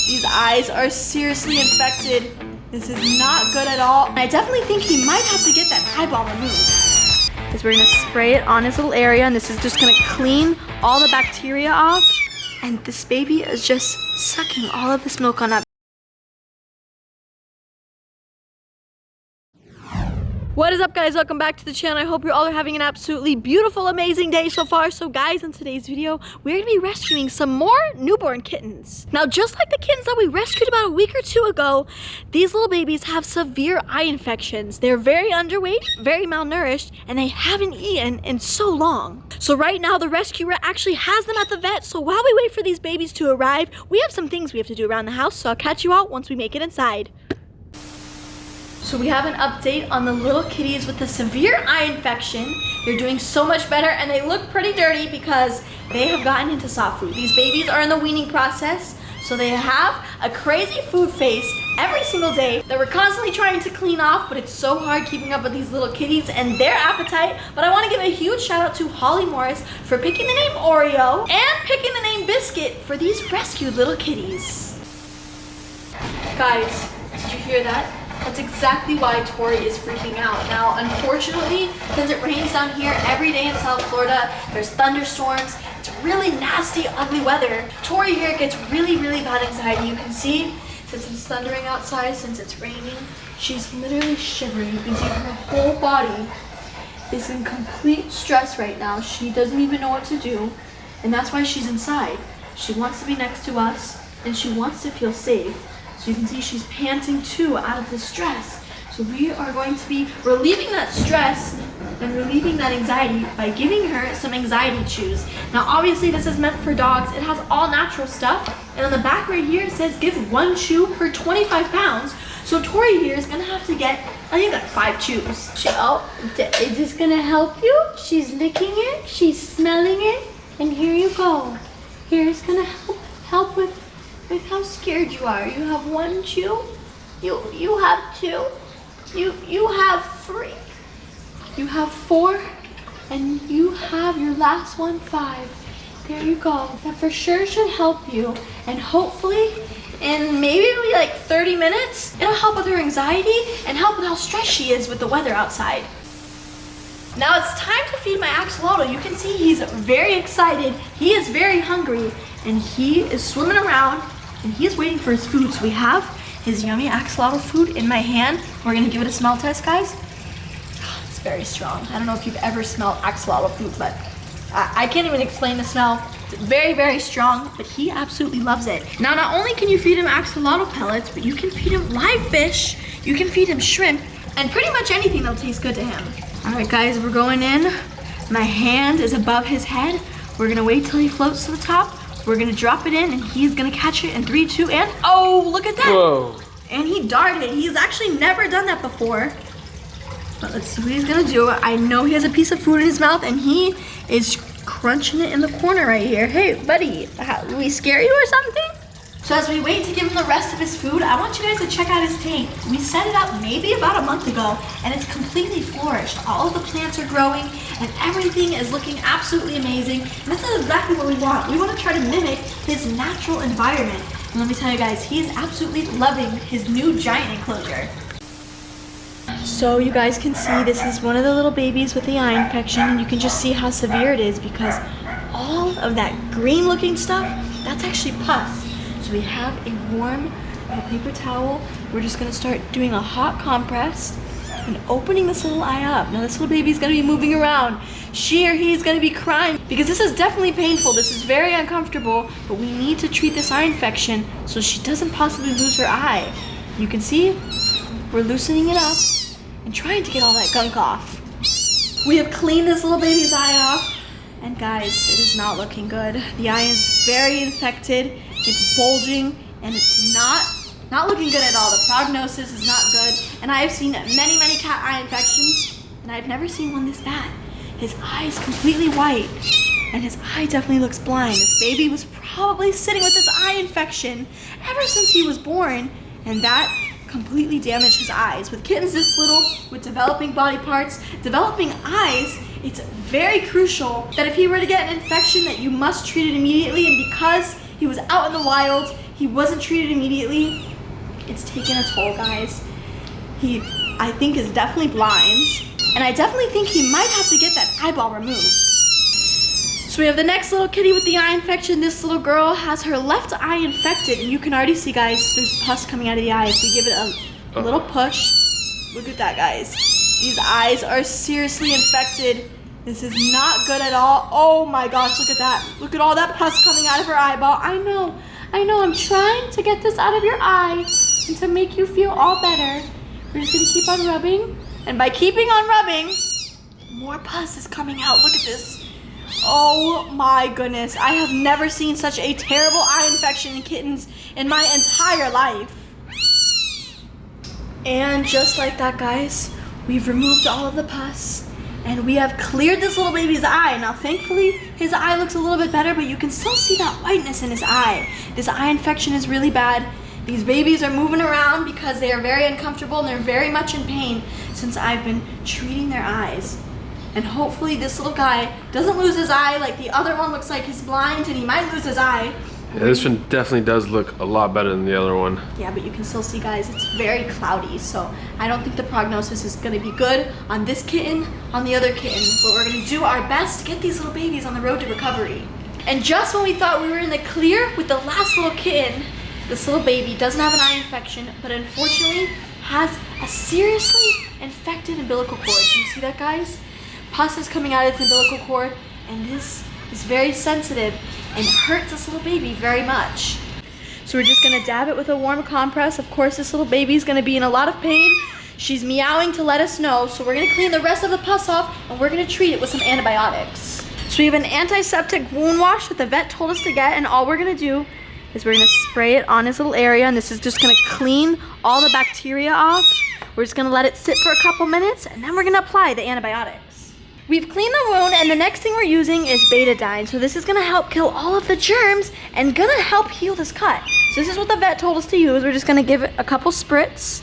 These eyes are seriously infected. This is not good at all. I definitely think he might have to get that eyeball removed. Because we're gonna spray it on his little area, and this is just gonna clean all the bacteria off. And this baby is just sucking all of this milk on that. What is up, guys? Welcome back to the channel. I hope you all are having an absolutely beautiful, amazing day so far. So guys, in today's video, we're gonna be rescuing some more newborn kittens. Now, just like the kittens that we rescued about a week or two ago, these little babies have severe eye infections. They're very underweight, very malnourished, and they haven't eaten in so long. So right now, the rescuer actually has them at the vet. So while we wait for these babies to arrive, we have some things we have to do around the house. So I'll catch you out once we make it inside. So we have an update on the little kitties with the severe eye infection. They're doing so much better, and they look pretty dirty because they have gotten into soft food. These babies are in the weaning process, so they have a crazy food face every single day that we're constantly trying to clean off, but it's so hard keeping up with these little kitties and their appetite. But I want to give a huge shout out to Holly Morris for picking the name Oreo and picking the name Biscuit for these rescued little kitties. Guys, did you hear that? That's exactly why Tori is freaking out. Now, unfortunately, since it rains down here every day in South Florida, there's thunderstorms, it's really nasty, ugly weather. Tori here gets really, really bad anxiety. You can see, since it's thundering outside, since it's raining, she's literally shivering. You can see her whole body is in complete stress right now. She doesn't even know what to do, and that's why she's inside. She wants to be next to us, and she wants to feel safe. So you can see she's panting too out of the stress. So we are going to be relieving that stress and relieving that anxiety by giving her some anxiety chews. Now obviously this is meant for dogs. It has all natural stuff. And on the back right here it says give 1 chew per 25 pounds. So Tori here is gonna have to get, I think, like 5 chews. Is this gonna help you? She's licking it, she's smelling it, and here you go. Here's gonna help with how scared you are. You have 1 chew, you have 2, you have 3, you have 4, and you have your last one, 5. There you go. That for sure should help you, and hopefully in maybe like 30 minutes, it'll help with her anxiety and help with how stressed she is with the weather outside. Now it's time to feed my axolotl. You can see he's very excited. He is very hungry, and he is swimming around, and he is waiting for his food. So we have his yummy axolotl food in my hand. We're gonna give it a smell test, guys. It's very strong. I don't know if you've ever smelled axolotl food, but I can't even explain the smell. It's very, very strong, but he absolutely loves it. Now, not only can you feed him axolotl pellets, but you can feed him live fish, you can feed him shrimp, and pretty much anything that'll taste good to him. All right, guys, we're going in. My hand is above his head. We're gonna wait till he floats to the top. We're gonna drop it in, and he's gonna catch it in 3, 2, and oh, look at that. Whoa. And he darted it. He's actually never done that before. But let's see what he's gonna do. I know he has a piece of food in his mouth, and he is crunching it in the corner right here. Hey, buddy, do we scare you or something? So as we wait to give him the rest of his food, I want you guys to check out his tank. We set it up maybe about a month ago, and it's completely flourished. All of the plants are growing, and everything is looking absolutely amazing. And this is exactly what we want. We want to try to mimic his natural environment. And let me tell you guys, he is absolutely loving his new giant enclosure. So you guys can see this is one of the little babies with the eye infection, and you can just see how severe it is because all of that green looking stuff, that's actually pus. So we have a warm paper towel. We're just gonna start doing a hot compress and opening this little eye up. Now this little baby's gonna be moving around. She or he's gonna be crying because this is definitely painful. This is very uncomfortable, but we need to treat this eye infection so she doesn't possibly lose her eye. You can see we're loosening it up and trying to get all that gunk off. We have cleaned this little baby's eye off, and guys, it is not looking good. The eye is very infected. It's bulging, and it's not looking good at all. The prognosis is not good, and I have seen many, many cat eye infections, and I've never seen one this bad. His eye is completely white, and his eye definitely looks blind. This baby was probably sitting with this eye infection ever since he was born, and that completely damaged his eyes. With kittens this little, with developing body parts, developing eyes, it's very crucial that if he were to get an infection that you must treat it immediately, and because he was out in the wild, he wasn't treated immediately. It's taken a toll, guys. He, I think, is definitely blind. And I definitely think he might have to get that eyeball removed. So we have the next little kitty with the eye infection. This little girl has her left eye infected. And you can already see, guys, there's pus coming out of the eye. If we give it a little push, look at that, guys. These eyes are seriously infected. This is not good at all. Oh my gosh, look at that. Look at all that pus coming out of her eyeball. I know, I'm trying to get this out of your eye and to make you feel all better. We're just gonna keep on rubbing. And by keeping on rubbing, more pus is coming out. Look at this. Oh my goodness. I have never seen such a terrible eye infection in kittens in my entire life. And just like that, guys, we've removed all of the pus and we have cleared this little baby's eye. Now, thankfully, his eye looks a little bit better, but you can still see that whiteness in his eye. This eye infection is really bad. These babies are moving around because they are very uncomfortable and they're very much in pain since I've been treating their eyes. And hopefully this little guy doesn't lose his eye like the other one looks like he's blind and he might lose his eye. Yeah, this one definitely does look a lot better than the other one. Yeah, but you can still see, guys, it's very cloudy. So I don't think the prognosis is gonna be good on this kitten, on the other kitten. But we're gonna do our best to get these little babies on the road to recovery. And just when we thought we were in the clear with the last little kitten, this little baby doesn't have an eye infection, but unfortunately has a seriously infected umbilical cord. Do you see that, guys? Pus is coming out of its umbilical cord, and this is very sensitive and hurts this little baby very much. So we're just gonna dab it with a warm compress. Of course, this little baby's gonna be in a lot of pain. She's meowing to let us know, so we're gonna clean the rest of the pus off, and we're gonna treat it with some antibiotics. So we have an antiseptic wound wash that the vet told us to get, and all we're gonna do is we're gonna spray it on his little area, and this is just gonna clean all the bacteria off. We're just gonna let it sit for a couple minutes, and then we're gonna apply the antibiotics. We've cleaned the wound, and the next thing we're using is betadine. So this is gonna help kill all of the germs and gonna help heal this cut. So this is what the vet told us to use. We're just gonna give it a couple spritz.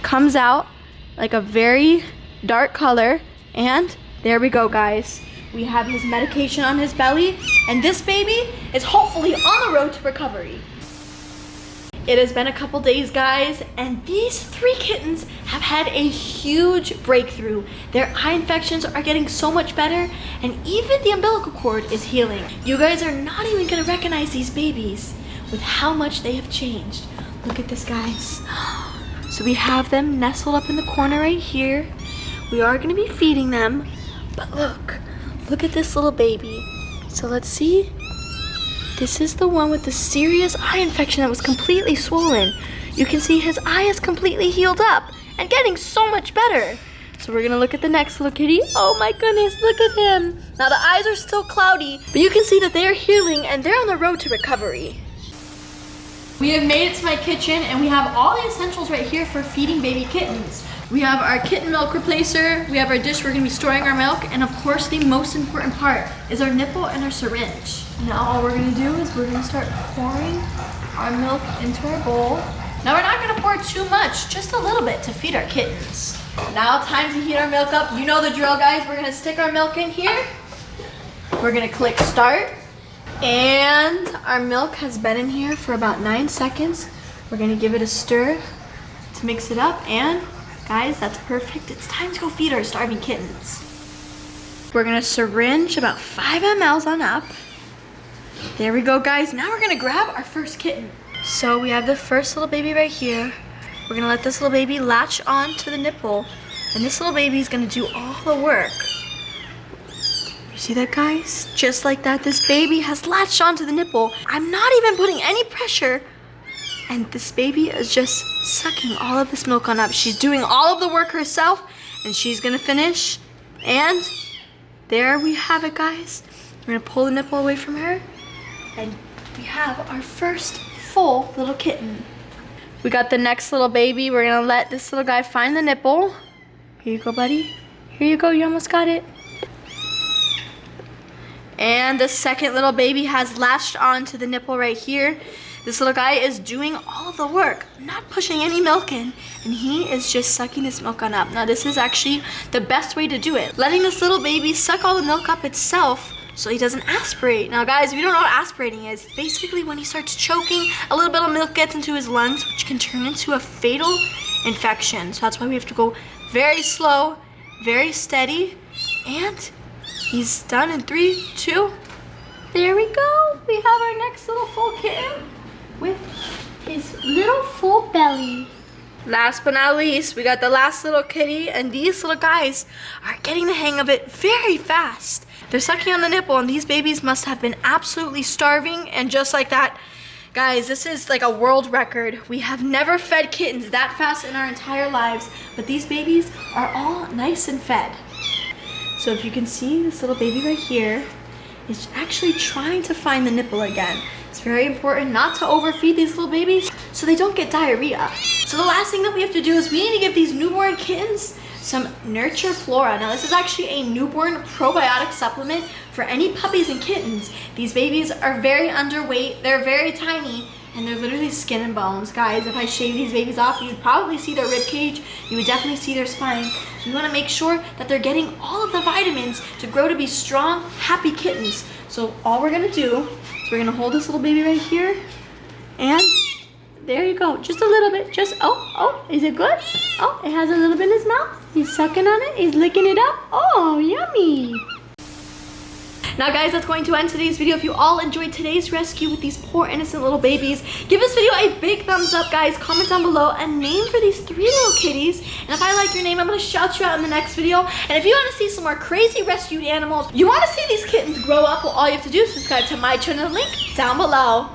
Comes out like a very dark color, and there we go, guys. We have his medication on his belly, and this baby is hopefully on the road to recovery. It has been a couple days, guys, and these 3 kittens have had a huge breakthrough. Their eye infections are getting so much better, and even the umbilical cord is healing. You guys are not even gonna recognize these babies with how much they have changed. Look at this, guys. So we have them nestled up in the corner right here. We are gonna be feeding them, but look at this little baby. So let's see. This is the one with the serious eye infection that was completely swollen. You can see his eye is completely healed up and getting so much better. So we're gonna look at the next little kitty. Oh my goodness, look at him. Now the eyes are still cloudy, but you can see that they are healing and they're on the road to recovery. We have made it to my kitchen and we have all the essentials right here for feeding baby kittens. We have our kitten milk replacer, we have our dish we're gonna be storing our milk, and of course the most important part is our nipple and our syringe. Now all we're gonna do is we're gonna start pouring our milk into our bowl. Now we're not gonna pour too much, just a little bit to feed our kittens. Now time to heat our milk up. You know the drill, guys. We're gonna stick our milk in here. We're gonna click start. And our milk has been in here for about 9 seconds. We're gonna give it a stir to mix it up, and guys, that's perfect. It's time to go feed our starving kittens. We're gonna syringe about 5 mLs on up. There we go, guys. Now we're gonna grab our first kitten. So we have the first little baby right here. We're gonna let this little baby latch on to the nipple, and this little baby is gonna do all the work. You see that, guys? Just like that, this baby has latched onto the nipple. I'm not even putting any pressure, and this baby is just sucking all of this milk on up. She's doing all of the work herself, and she's gonna finish. And there we have it, guys. We're gonna pull the nipple away from her, and we have our first full little kitten. We got the next little baby. We're gonna let this little guy find the nipple. Here you go, buddy. Here you go, you almost got it. And the second little baby has latched onto the nipple right here. This little guy is doing all of the work, not pushing any milk in, and he is just sucking this milk on up. Now this is actually the best way to do it. Letting this little baby suck all the milk up itself so he doesn't aspirate. Now guys, if you don't know what aspirating is, basically when he starts choking, a little bit of milk gets into his lungs, which can turn into a fatal infection. So that's why we have to go very slow, very steady, and he's done in 3, 2. There we go. We have our next little full kitten with his little full belly. Last but not least, we got the last little kitty, and these little guys are getting the hang of it very fast. They're sucking on the nipple, and these babies must have been absolutely starving, and just like that, guys, this is like a world record. We have never fed kittens that fast in our entire lives, but these babies are all nice and fed. So if you can see, this little baby right here is actually trying to find the nipple again. It's very important not to overfeed these little babies so they don't get diarrhea. So the last thing that we have to do is we need to give these newborn kittens some Nurture Flora. Now this is actually a newborn probiotic supplement for any puppies and kittens. These babies are very underweight, they're very tiny, and they're literally skin and bones. Guys, if I shave these babies off, you'd probably see their rib cage, you would definitely see their spine. So we wanna make sure that they're getting all of the vitamins to grow to be strong, happy kittens. So all we're gonna do is we're gonna hold this little baby right here, and there you go, just a little bit, just, oh, is it good? Oh, it has a little bit in his mouth. He's sucking on it, he's licking it up. Oh, yummy. Now guys, that's going to end today's video. If you all enjoyed today's rescue with these poor innocent little babies, give this video a big thumbs up, guys. Comment down below a name for these 3 little kitties. And if I like your name, I'm gonna shout you out in the next video. And if you wanna see some more crazy rescued animals, you wanna see these kittens grow up, well, all you have to do is subscribe to my channel, link down below.